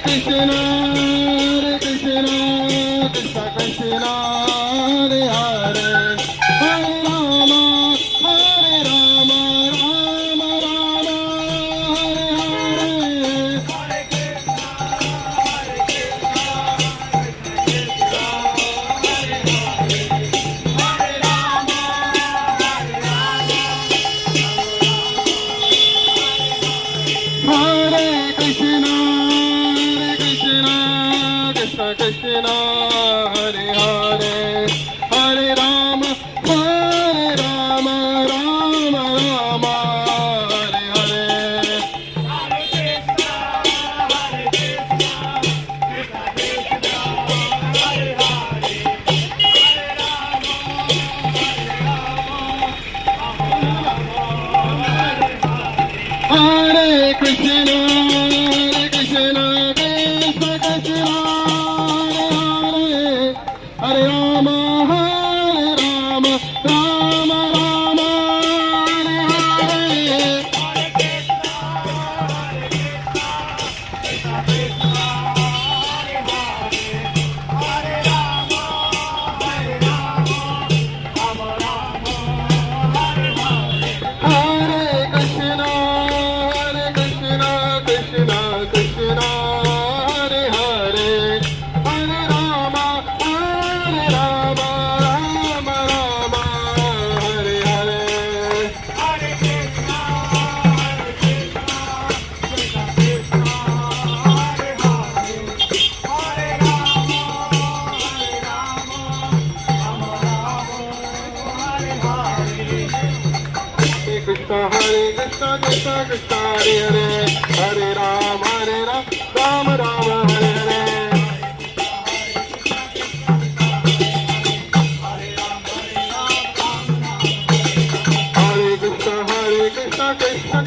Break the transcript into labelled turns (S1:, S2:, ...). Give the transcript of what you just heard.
S1: Krishna, Krishna Krishna, Hare Hare, Hare Rama, Rama Rama, Hare Krishna, Krishna Krishna, Hare Hare, Hare Rama, Rama Rama, Hare Hare. Hare Krishna, Krishna Krishna, Hare Rama, Rama Rama, Hare Hare. Hare Krishna, Krishna Krishna, Hare Hare, Hare Rama, Rama Rama, Hare Hare. Krishna, Krishna Krishna, Hare Hare, Hare Rama, Rama Rama, Hare Hare. Hare Krishna, Krishna Krishna,